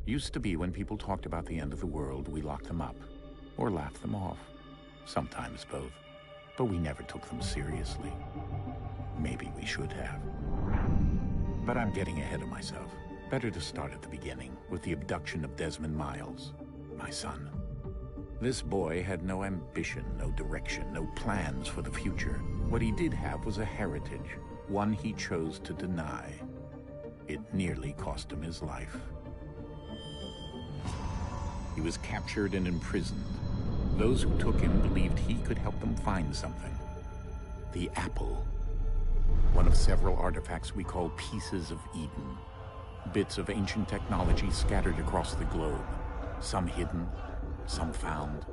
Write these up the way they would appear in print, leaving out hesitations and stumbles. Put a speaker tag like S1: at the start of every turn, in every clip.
S1: Used to be when people talked about the end of the world, we locked them up. Or laughed them off. Sometimes both. But we never took them seriously. Maybe we should have. But I'm getting ahead of myself. Better to start at the beginning, with the abduction of Desmond Miles, my son. This boy had no ambition, no direction, no plans for the future. What he did have was a heritage, one he chose to deny. It nearly cost him his life. He was captured and imprisoned. Those who took him believed he could help them find something. The apple. One of several artifacts we call Pieces of Eden. Bits of ancient technology scattered across the globe. Some hidden, some found,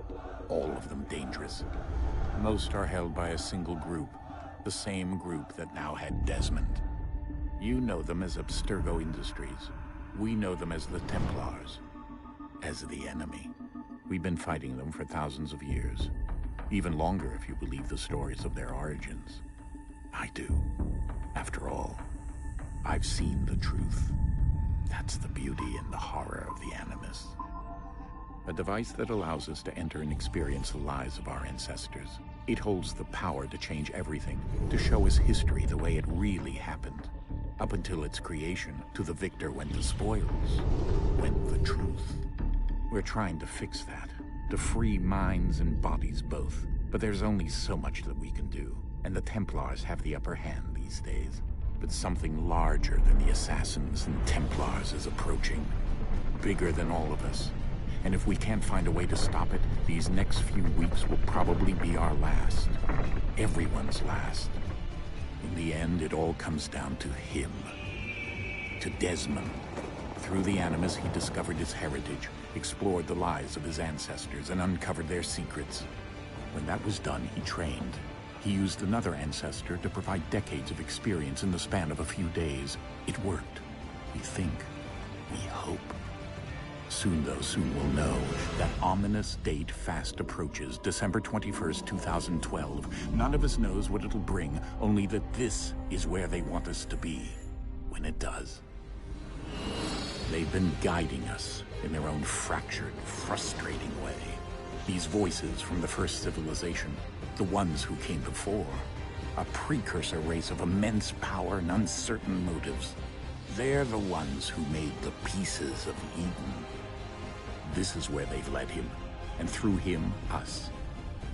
S1: all of them dangerous. Most are held by a single group, the same group that now had Desmond. You know them as Abstergo Industries. We know them as the Templars. As the enemy. We've been fighting them for thousands of years. Even longer if you believe the stories of their origins. I do. After all, I've seen the truth. That's the beauty and the horror of the Animus. A device that allows us to enter and experience the lives of our ancestors. It holds the power to change everything, to show us history the way it really happened. Up until its creation, to the victor went the spoils, went the truth. We're trying to fix that, to free minds and bodies both. But there's only so much that we can do, and the Templars have the upper hand these days. But something larger than the Assassins and Templars is approaching. Bigger than all of us. And if we can't find a way to stop it, these next few weeks will probably be our last. Everyone's last. In the end, it all comes down to him. To Desmond. Through the Animus, he discovered his heritage, explored the lives of his ancestors, and uncovered their secrets. When that was done, he trained. He used another ancestor to provide decades of experience in the span of a few days. It worked. We think. We hope. Soon we'll know. That ominous date fast approaches, December 21st, 2012. None of us knows what it'll bring, only that this is where they want us to be. When it does. They've been guiding us in their own fractured, frustrating way. These voices from the first civilization, the ones who came before, a precursor race of immense power and uncertain motives. They're the ones who made the Pieces of Eden. This is where they've led him, and through him, us.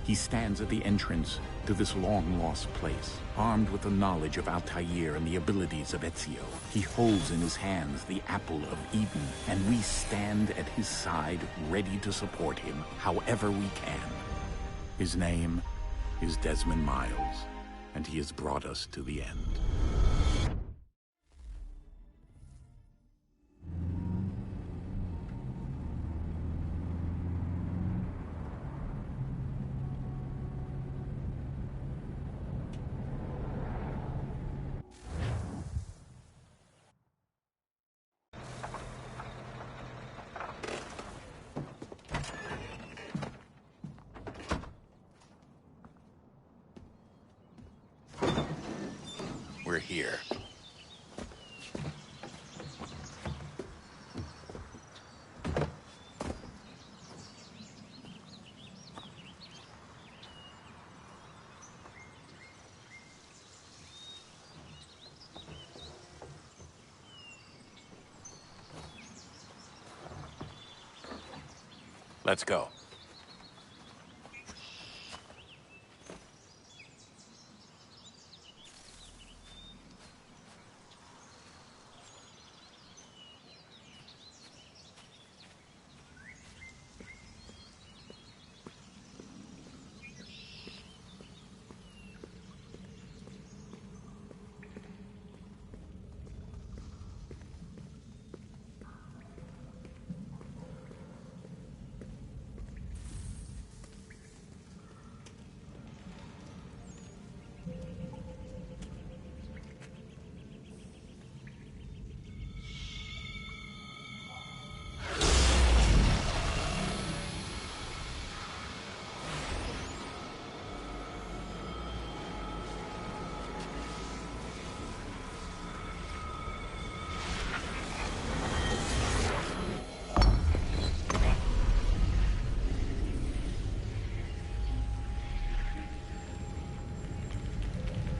S1: He stands at the entrance to this long-lost place, armed with the knowledge of Altair and the abilities of Ezio. He holds in his hands the Apple of Eden, and we stand at his side, ready to support him however we can. His name is Desmond Miles, and he has brought us to the end. We're here. Let's go.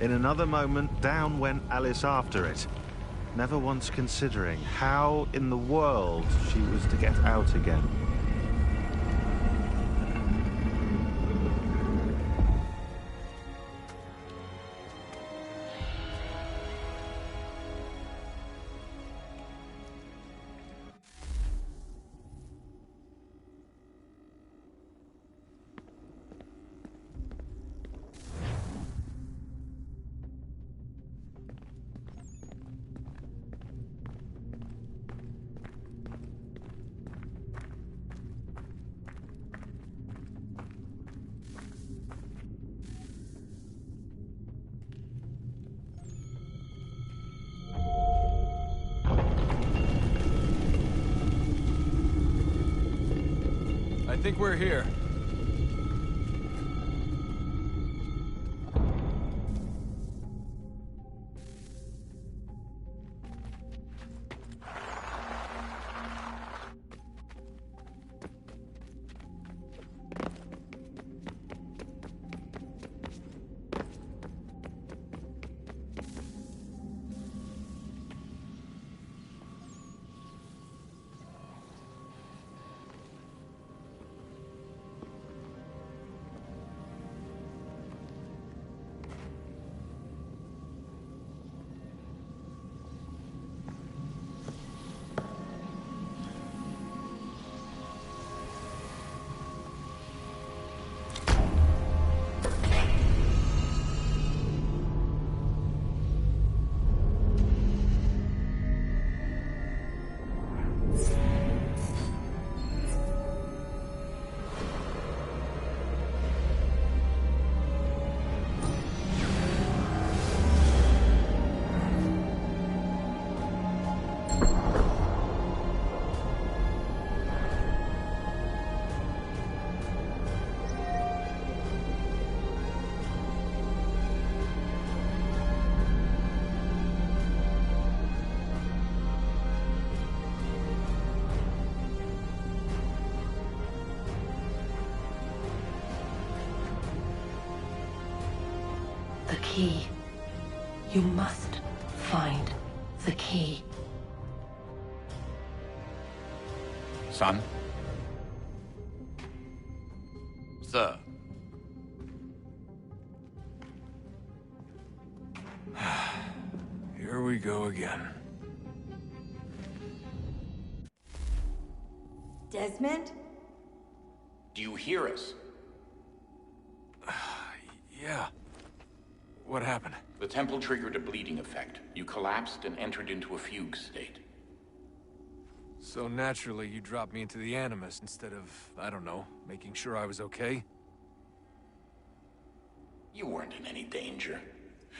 S2: In another moment, down went Alice after it, never once considering how in the world she was to get out again.
S3: I think we're here.
S4: The key. You must find the key.
S1: Son?
S3: Sir. Here we go again.
S5: Desmond?
S1: Do you hear us?
S3: Yeah. What happened?
S1: The temple triggered a bleeding effect. You collapsed and entered into a fugue state.
S3: So naturally, you dropped me into the Animus instead of, I don't know, making sure I was okay?
S1: You weren't in any danger.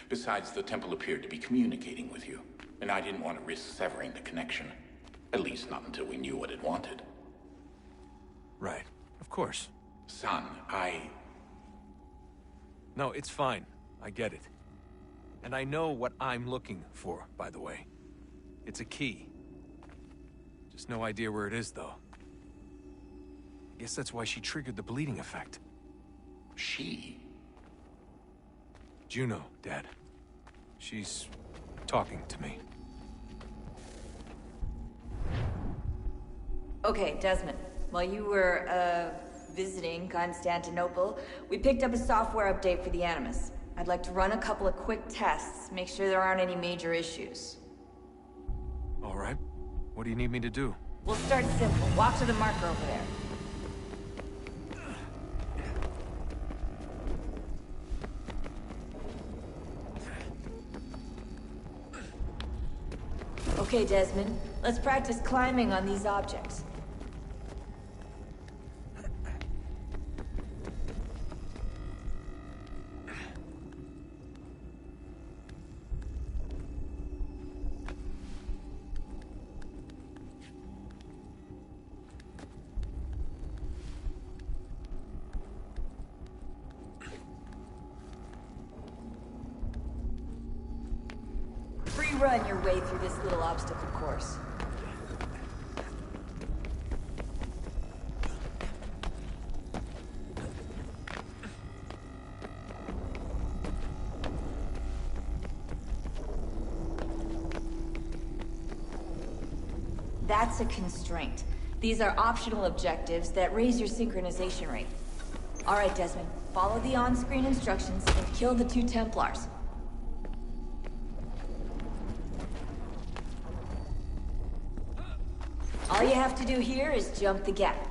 S1: Besides, the temple appeared to be communicating with you, and I didn't want to risk severing the connection. At least not until we knew what it wanted.
S3: Right. Of course.
S1: Son,
S3: No, it's fine. I get it. And I know what I'm looking for, by the way. It's a key. Just no idea where it is, though. I guess that's why she triggered the bleeding effect.
S1: She?
S3: Juno, Dad. She's talking to me.
S5: Okay, Desmond. While you were, visiting Constantinople, we picked up a software update for the Animus. I'd like to run a couple of quick tests, make sure there aren't any major issues.
S3: All right. What do you need me to do?
S5: We'll start simple. Walk to the marker over there. Okay, Desmond. Let's practice climbing on these objects. Run your way through this little obstacle course. That's a constraint. These are optional objectives that raise your synchronization rate. Alright, Desmond. Follow the on-screen instructions and kill the 2 Templars. All you have to do here is jump the gap.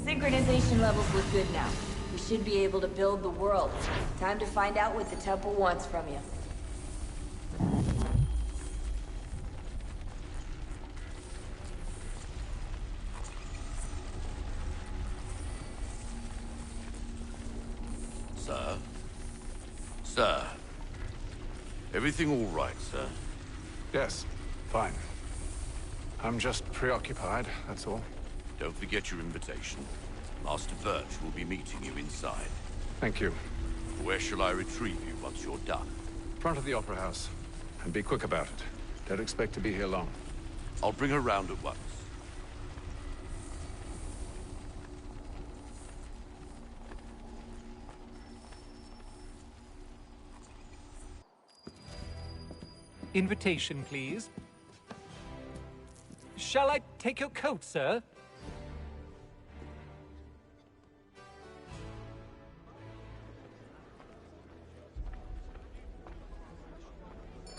S5: Synchronization levels look good now. We should be able to build the world. Time to find out what the temple wants from you.
S6: Sir? Sir? Everything all right, sir?
S7: Yes, fine. I'm just preoccupied, that's all.
S6: Don't forget your invitation. Master Birch will be meeting you inside.
S7: Thank you.
S6: Where shall I retrieve you once you're done?
S7: Front of the Opera House. And be quick about it. Don't expect to be here long.
S6: I'll bring her round at once.
S8: Invitation, please. Shall I take your coat, sir?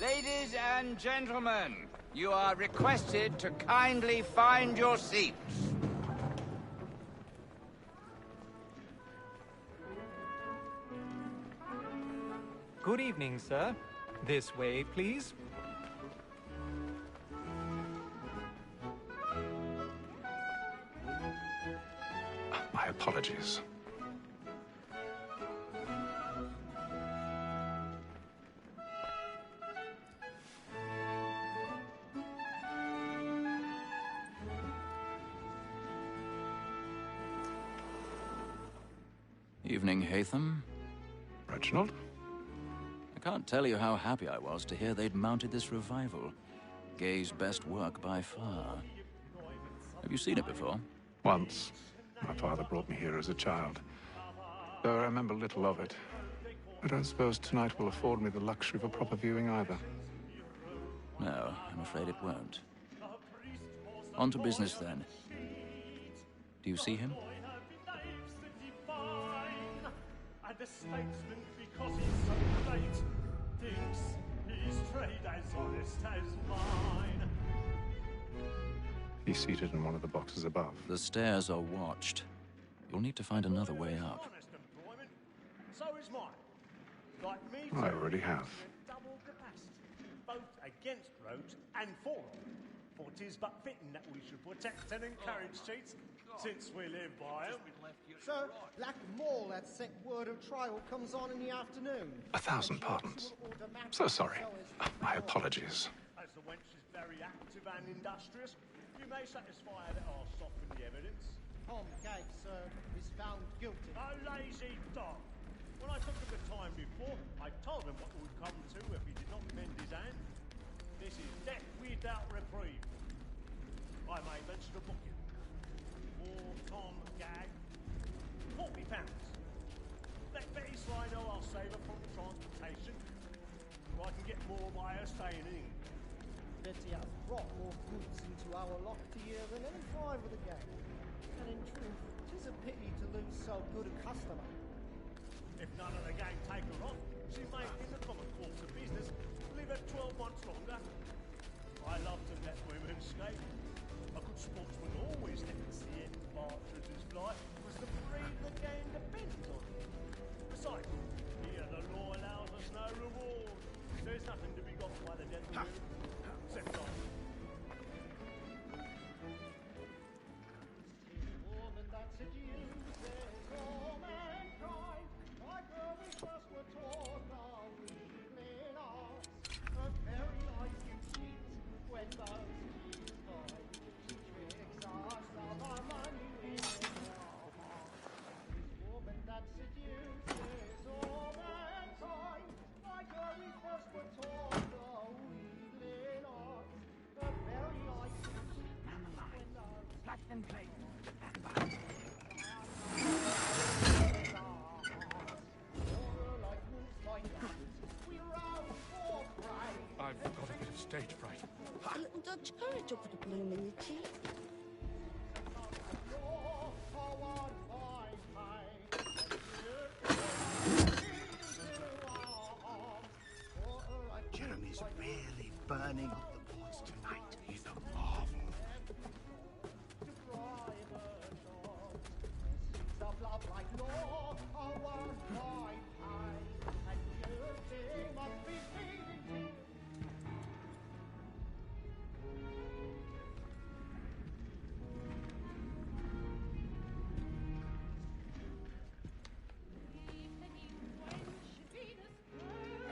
S9: Ladies and gentlemen, you are requested to kindly find your seats.
S8: Good evening, sir. This way, please.
S7: My apologies.
S10: Evening, Haytham.
S7: Reginald?
S10: I can't tell you how happy I was to hear they'd mounted this revival. Gay's best work by far. Have you seen it before?
S7: Once. My father brought me here as a child. Though I remember little of it. I don't suppose tonight will afford me the luxury of a proper viewing either.
S10: No, I'm afraid it won't. On to business, then. Do you see him?
S11: The statesman, because he's so great, thinks his trade as honest as mine.
S7: He's seated in one of the boxes above.
S10: The stairs are watched. You'll need to find another way up.
S11: Honest employment, so is mine. Like me,
S7: I already have.
S11: double capacity, both against roads and for them. For 'tis but fitting that we should protect and encourage cheats, since we live by them.
S12: Sir, Black Mall, that sick word of trial comes on in the afternoon.
S7: 1,000 pardons. So sorry. My apologies.
S11: As the wench is very active and industrious, you may satisfy that I'll soften the evidence.
S12: Tom Gage, sir, is found guilty.
S11: A lazy dog. When I took him the time before, I told him what would come to if he did not mend his hand. This is death without reprieve. I may venture to book him. For Tom Gag, £40. Let Betty Sly know I'll save her from transportation, so I can get more by her staying in England.
S12: Betty has brought more goods into our locked year than any driver of the gang. And in truth, 'tis a pity to lose so good a customer.
S11: If none of the gang take her on, she may, in the common course of business, live her 12 months longer. I love to let women skate. A good sportsman always let the see it partridges fly, because the breed of the game depends on it. Besides, here the law allows us no reward. There's nothing to
S13: I've got a bit of stage fright.
S14: A little Dutch courage over the bloom in your cheek.
S15: Jeremy's really burning up the boards tonight. He's a marvel.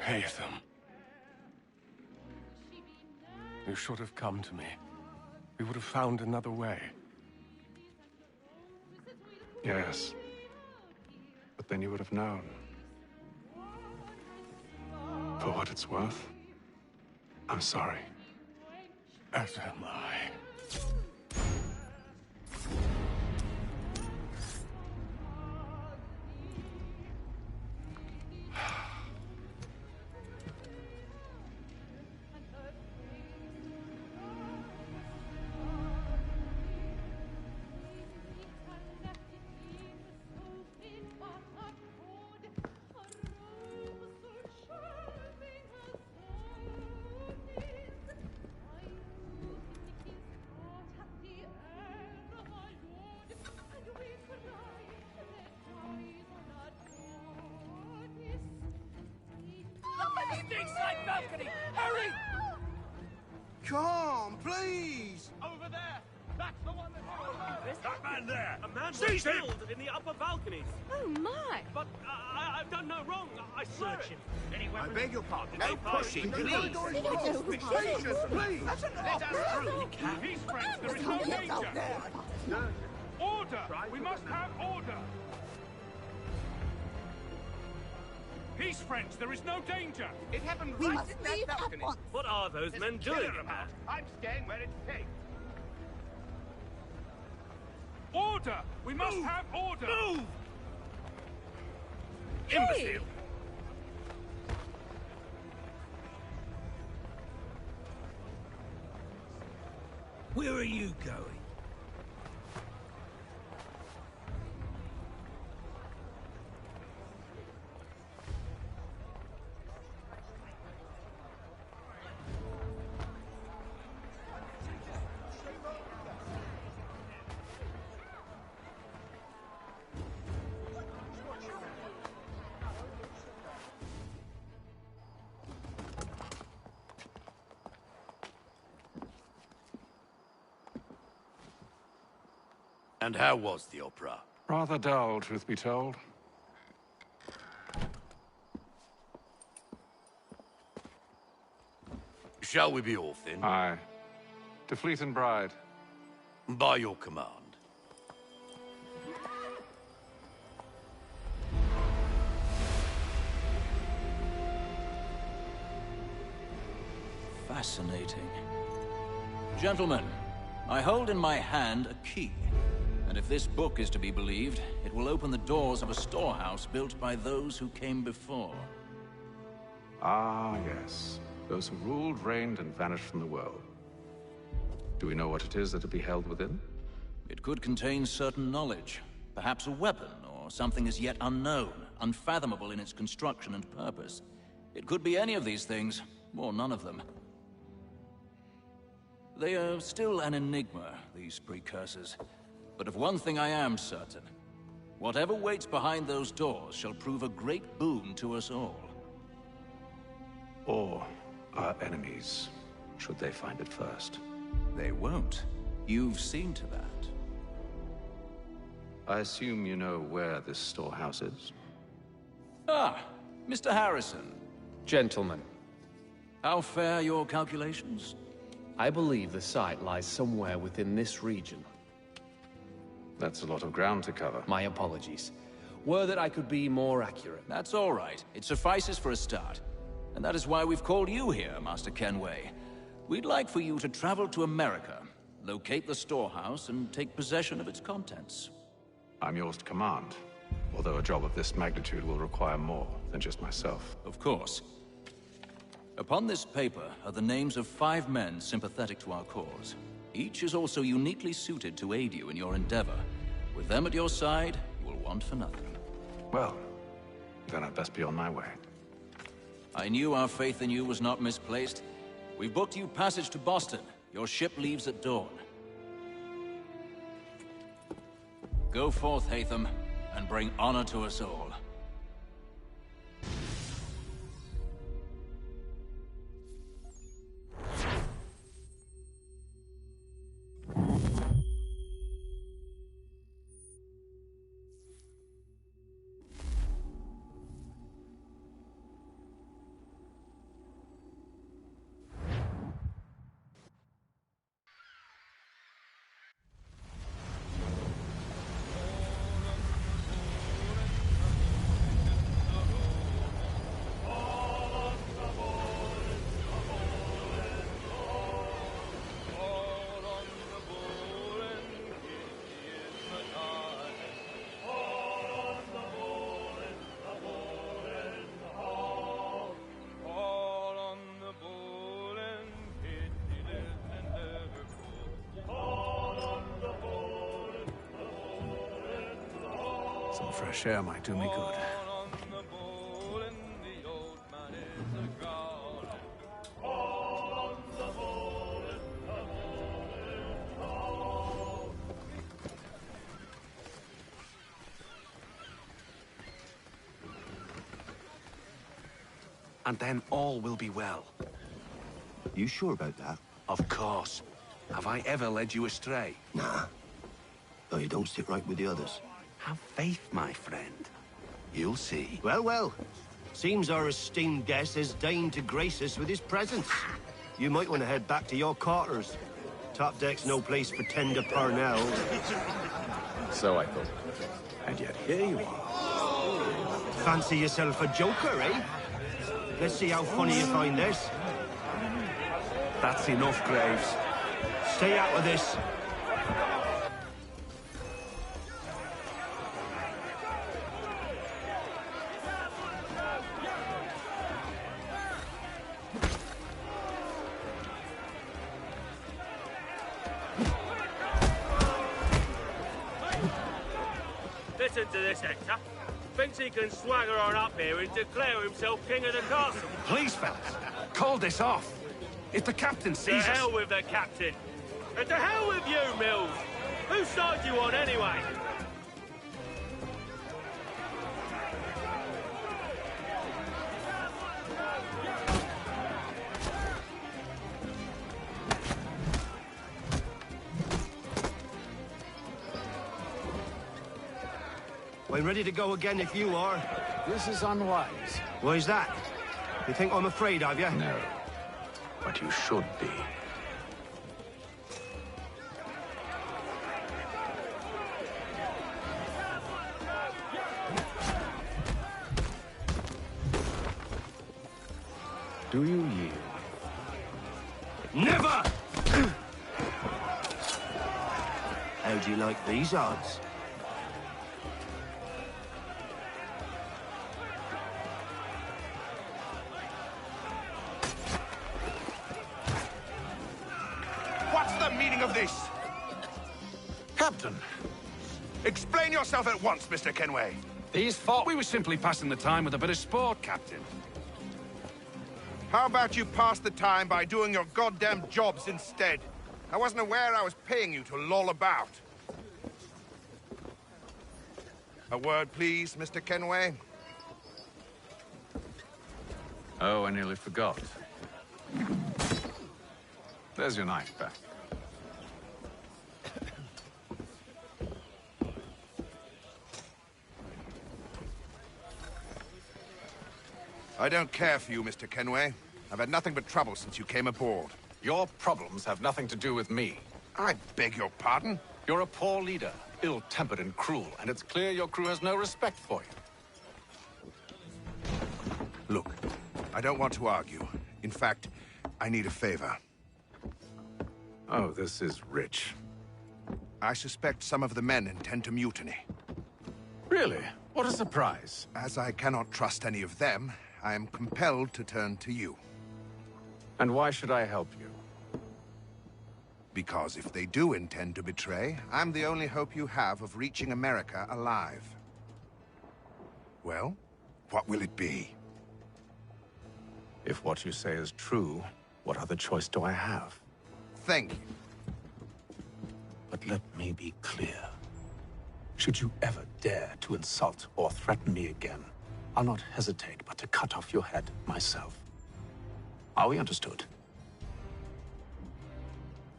S13: Haytham. You should have come to me. We would have found another way. Yes. But then you would have known. For what it's worth, I'm sorry. As am I.
S9: Side balcony! Hurry!
S15: Come, please!
S9: Over there! That's the one that's...
S11: That man there!
S16: A man was
S11: Seize him!
S16: killed in the upper balconies.
S14: Oh, my!
S16: But I've done no wrong. I swear
S9: Search
S16: it.
S9: him. Any weapons?
S15: I beg your pardon.
S9: No pushing, please.
S15: Patience, please!
S9: Let us through.
S11: Peace, friends, there is no danger! Order! We must have order! Peace, friends, there is no danger!
S9: It happened
S14: We
S9: right
S14: must
S9: in that
S14: leave at
S9: balcony.
S14: once.
S16: What are those men doing?
S9: I'm staying where it's safe.
S11: Order! We must have order!
S16: Move!
S11: Imbecile!
S9: Where are you going?
S6: And how was the opera?
S7: Rather dull, truth be told.
S6: Shall we be off then?
S7: Aye. To Fleet and Bride.
S6: By your command.
S10: Fascinating. Gentlemen, I hold in my hand a key. And if this book is to be believed, it will open the doors of a storehouse built by those who came before.
S7: Ah, yes. Those who ruled, reigned, and vanished from the world. Do we know what it is that will be held within?
S10: It could contain certain knowledge. Perhaps a weapon, or something as yet unknown, unfathomable in its construction and purpose. It could be any of these things, or none of them. They are still an enigma, these precursors. But of one thing I am certain. Whatever waits behind those doors shall prove a great boon to us all.
S7: Or our enemies, should they find it first.
S10: They won't. You've seen to that.
S7: I assume you know where this storehouse is?
S10: Ah, Mr. Harrison.
S17: Gentlemen,
S10: How fare your calculations?
S17: I believe the site lies somewhere within this region.
S7: That's a lot of ground to cover.
S17: My apologies. Were that I could be more accurate.
S10: That's all right. It suffices for a start. And that is why we've called you here, Master Kenway. We'd like for you to travel to America, locate the storehouse, and take possession of its contents.
S7: I'm yours to command, although a job of this magnitude will require more than just myself.
S10: Of course. Upon this paper are the names of 5 men sympathetic to our cause. Each is also uniquely suited to aid you in your endeavor. With them at your side, you will want for nothing.
S7: Well, then I'd best be on my way.
S10: I knew our faith in you was not misplaced. We've booked you passage to Boston. Your ship leaves at dawn. Go forth, Haytham, and bring honor to us all.
S7: Some fresh air might do me good.
S18: And then all will be well.
S15: You sure about that?
S18: Of course. Have I ever led you astray?
S15: Nah. Though you don't sit right with the others.
S18: Have faith, my friend. You'll see.
S15: Well, well. Seems our esteemed guest has deigned to grace us with his presence. You might want to head back to your quarters. Top deck's no place for tender Parnell.
S17: So I thought.
S18: And yet here you are.
S15: Fancy yourself a joker, eh? Let's see how funny you find this.
S18: That's enough, Graves.
S15: Stay out of this.
S16: Listen to this, Hector. Thinks he can swagger on up here and declare himself king of the castle.
S18: Please, fellas, call this off. If the captain sees us...
S16: To hell with the captain. And to hell with you, Mills. Whose side you on, anyway?
S15: I'm ready to go again if you are.
S7: This is unwise.
S15: Why's that? You think I'm afraid of you?
S7: No. But you should be. Do you yield?
S15: Never! How do you like these odds?
S19: What's the meaning of this? Captain, explain yourself at once, Mr. Kenway.
S18: These thought we were simply passing the time with a bit of sport, Captain.
S19: How about you pass the time by doing your goddamn jobs instead? I wasn't aware I was paying you to loll about. A word, please, Mr. Kenway.
S7: Oh, I nearly forgot. There's your knife back.
S19: I don't care for you, Mr. Kenway. I've had nothing but trouble since you came aboard.
S7: Your problems have nothing to do with me.
S19: I beg your pardon?
S7: You're a poor leader, ill-tempered and cruel, and it's clear your crew has no respect for you.
S19: Look, I don't want to argue. In fact, I need a favor.
S7: Oh, this is rich.
S19: I suspect some of the men intend to mutiny.
S7: Really? What a surprise.
S19: As I cannot trust any of them, I am compelled to turn to you.
S7: And why should I help you?
S19: Because if they do intend to betray, I'm the only hope you have of reaching America alive. Well, what will it be?
S7: If what you say is true, what other choice do I have?
S19: Thank you.
S7: But let me be clear. Should you ever dare to insult or threaten me again, I'll not hesitate but to cut off your head myself. Are we understood?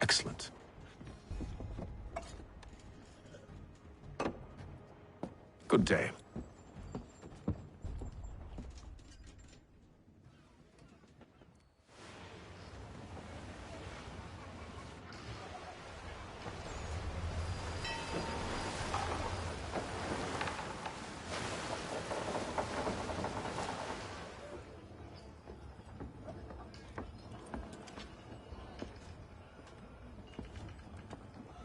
S7: Excellent. Good day.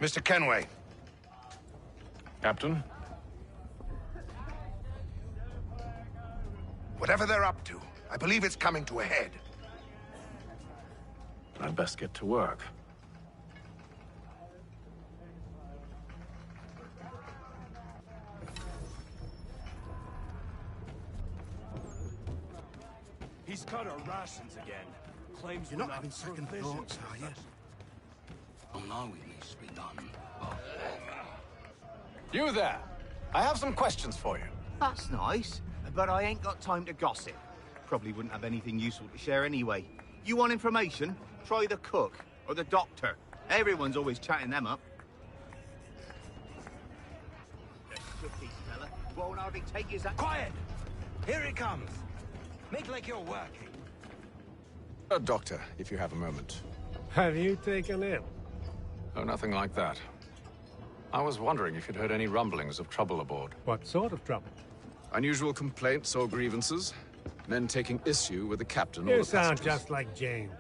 S19: Mr. Kenway.
S7: Captain?
S19: Whatever they're up to, I believe it's coming to a head.
S7: I'd best get to work.
S20: He's cut our rations again. Claims
S15: You're not having second thoughts, are you?
S6: Oh, no, it needs to be done.
S7: You there! I have some questions for you.
S21: That's nice, but I ain't got time to gossip. Probably wouldn't have anything useful to share anyway. You want information? Try the cook or the doctor. Everyone's always chatting them up. The shifty fella won't hardly take his...
S20: Quiet! Here it comes. Make like you're working.
S7: Doctor, if you have a moment.
S22: Have you taken ill?
S7: Oh, nothing like that. I was wondering if you'd heard any rumblings of trouble aboard.
S22: What sort of trouble?
S7: Unusual complaints or grievances? Men taking issue with the captain or
S22: You
S7: the
S22: sound
S7: passengers?
S22: just like James.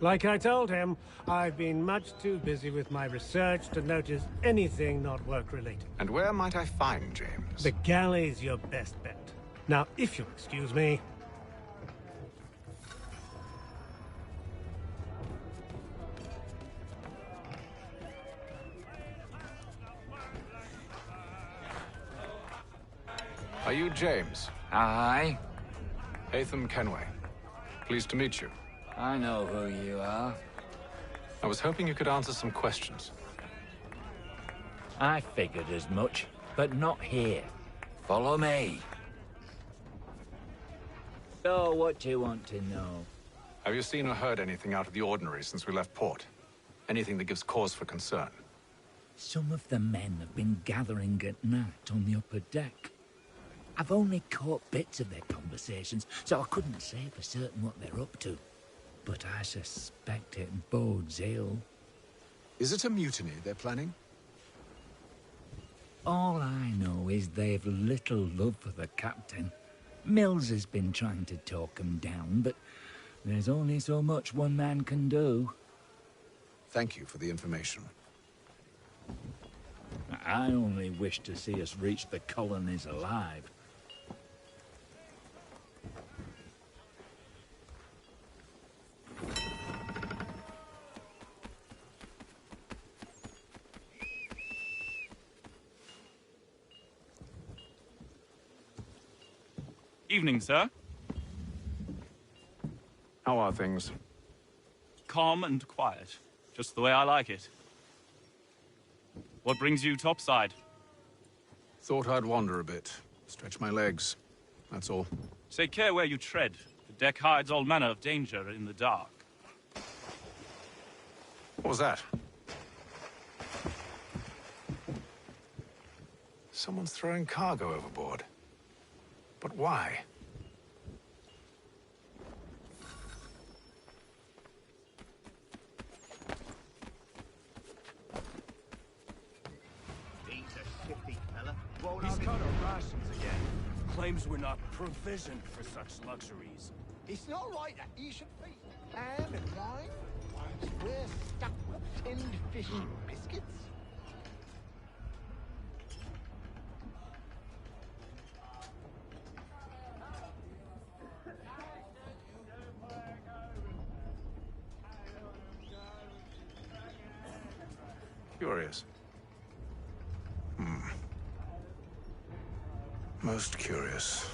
S22: Like I told him, I've been much too busy with my research to notice anything not work-related.
S7: And where might I find James?
S22: The galley's your best bet. Now, if you'll excuse me...
S7: Are you James?
S23: Aye.
S7: Haytham Kenway. Pleased to meet you.
S23: I know who you are.
S7: I was hoping you could answer some questions.
S23: I figured as much, but not here. Follow me. So, what do you want to know?
S7: Have you seen or heard anything out of the ordinary since we left port? Anything that gives cause for concern?
S23: Some of the men have been gathering at night on the upper deck. I've only caught bits of their conversations, so I couldn't say for certain what they're up to. But I suspect it bodes ill.
S7: Is it a mutiny they're planning?
S23: All I know is they've little love for the captain. Mills has been trying to talk him down, but there's only so much one man can do.
S7: Thank you for the information.
S23: I only wish to see us reach the colonies alive.
S24: Evening, sir.
S7: How are things?
S24: Calm and quiet. Just the way I like it. What brings you topside?
S7: Thought I'd wander a bit. Stretch my legs. That's all.
S24: Take care where you tread. The deck hides all manner of danger in the dark.
S7: What was that? Someone's throwing cargo overboard. But why?
S21: He's a shifty fella.
S20: He's cut our rations again. Claims we're not provisioned for such luxuries.
S12: It's not right that you should feast ham and wine whilst we're stuck with
S19: fish and biscuits?
S7: Curious. Most curious.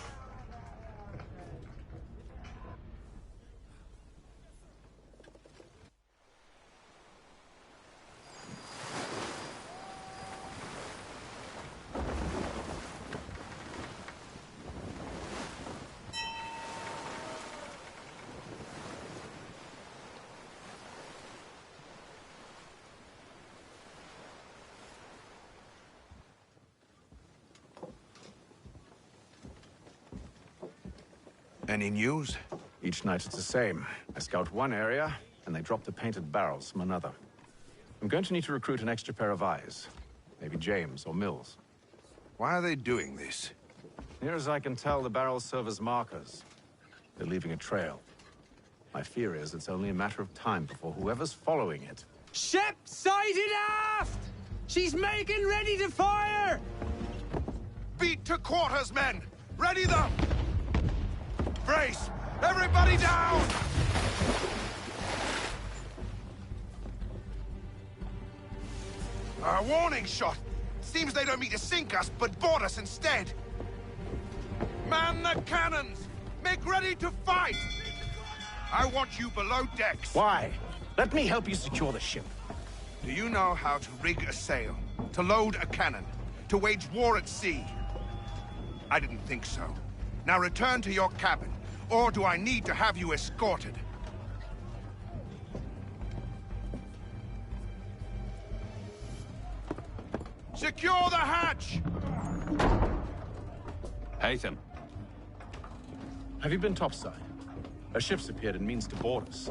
S19: Any news?
S7: Each night it's the same. I scout one area, and they drop the painted barrels from another. I'm going to need to recruit an extra pair of eyes. Maybe James or Mills.
S19: Why are they doing this?
S7: Near as I can tell, the barrels serve as markers. They're leaving a trail. My fear is it's only a matter of time before whoever's following it...
S1: Ship sighted aft! She's making ready to fire!
S19: Beat to quarters, men! Ready them! Brace! Everybody down! A warning shot! Seems they don't mean to sink us, but board us instead! Man the cannons! Make ready to fight! I want you below decks.
S7: Why? Let me help you secure the ship.
S19: Do you know how to rig a sail? To load a cannon? To wage war at sea? I didn't think so. Now return to your cabin, or do I need to have you escorted? Secure the hatch!
S18: Haytham.
S7: Have you been topside? A ship's appeared and means to board us.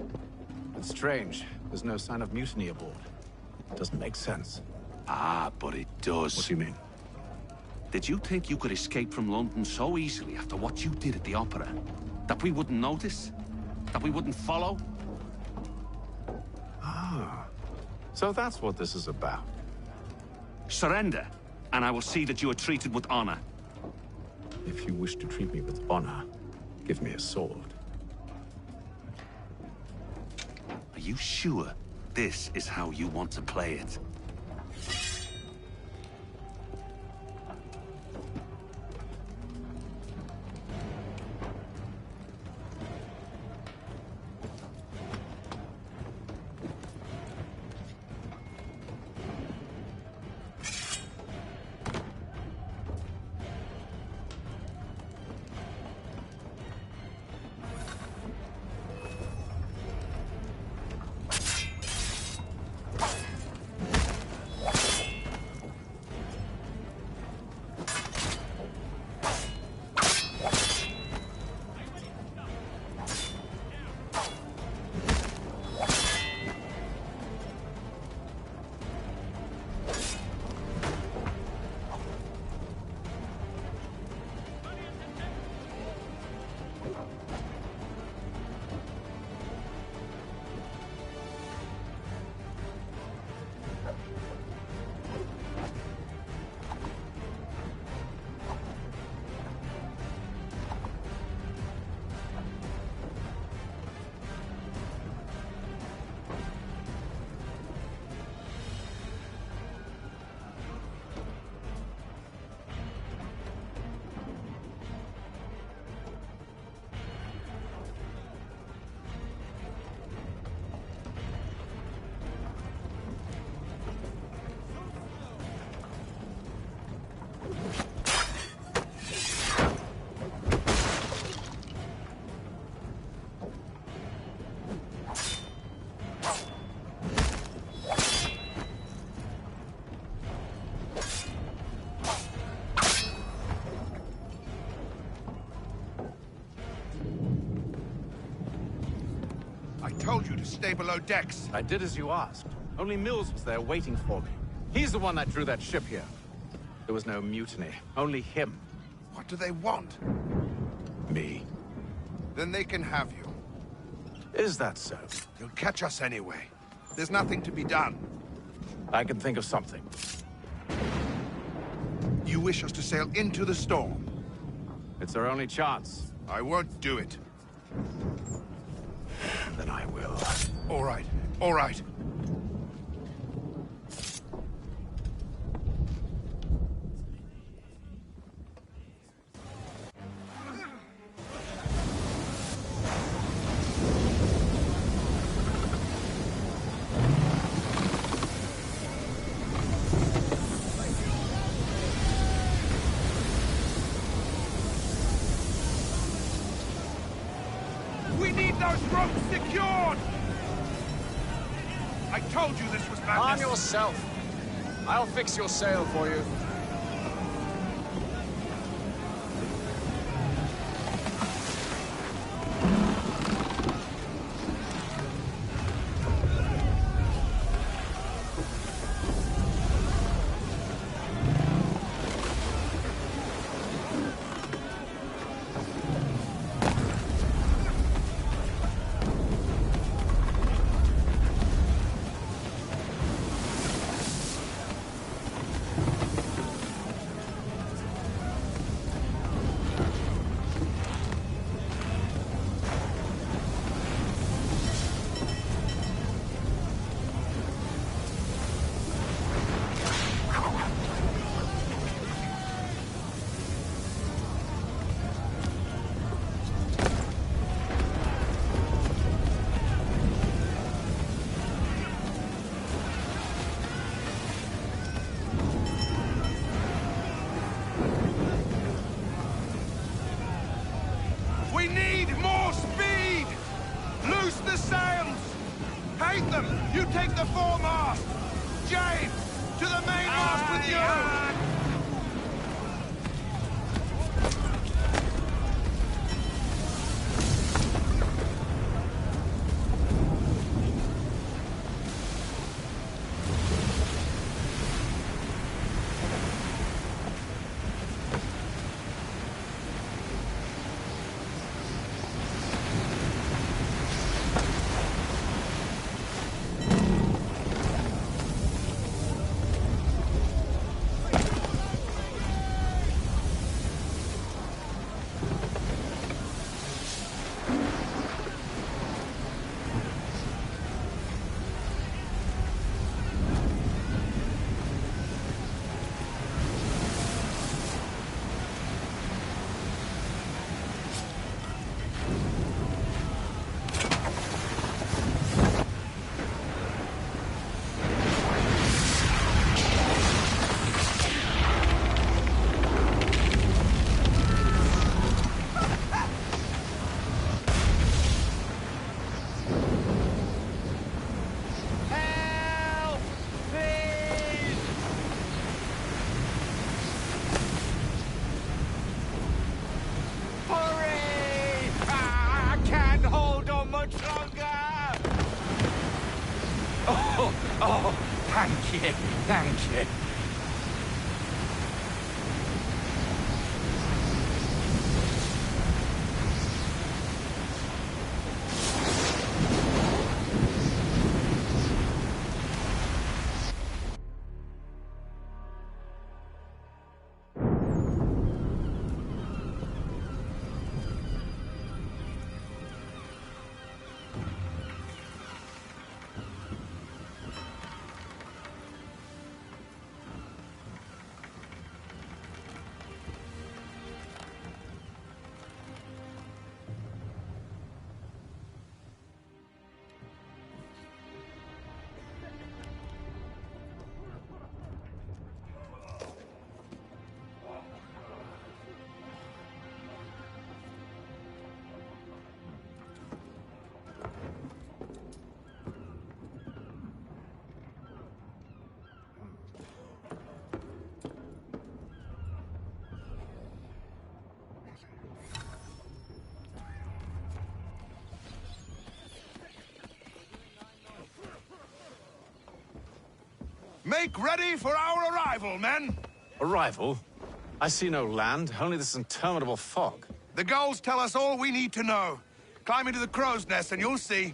S7: It's strange. There's no sign of mutiny aboard. It doesn't make sense.
S18: Ah, but it does.
S7: What do you mean?
S18: Did you think you could escape from London so easily after what you did at the Opera? That we wouldn't notice? That we wouldn't follow?
S7: Ah. So that's what this is about.
S18: Surrender, and I will see that you are treated with honor.
S7: If you wish to treat me with honor, give me a sword.
S18: Are you sure this is how you want to play it?
S19: Told you to stay below decks.
S7: I did as you asked. Only Mills was there waiting for me. He's the one that drew that ship here. There was no mutiny, only him.
S19: What do they want?
S7: Me.
S19: Then they can have you.
S7: Is that so?
S19: You'll catch us anyway. There's nothing to be done.
S7: I can think of something.
S19: You wish us to sail into the storm?
S7: It's our only chance.
S19: I won't do it.
S7: Then I will.
S19: All right, all right. We need those ropes secured! I told you this was madness.
S2: Arm yourself. I'll fix your sail for you.
S19: We need more speed! Loose the sails! Hate them! You take the foremast! James! To the mainmast with you!
S9: Oh, thank you, thank you.
S19: Make ready for our arrival, men!
S7: Arrival? I see no land, only this interminable fog.
S19: The gulls tell us all we need to know. Climb into the crow's nest and you'll see.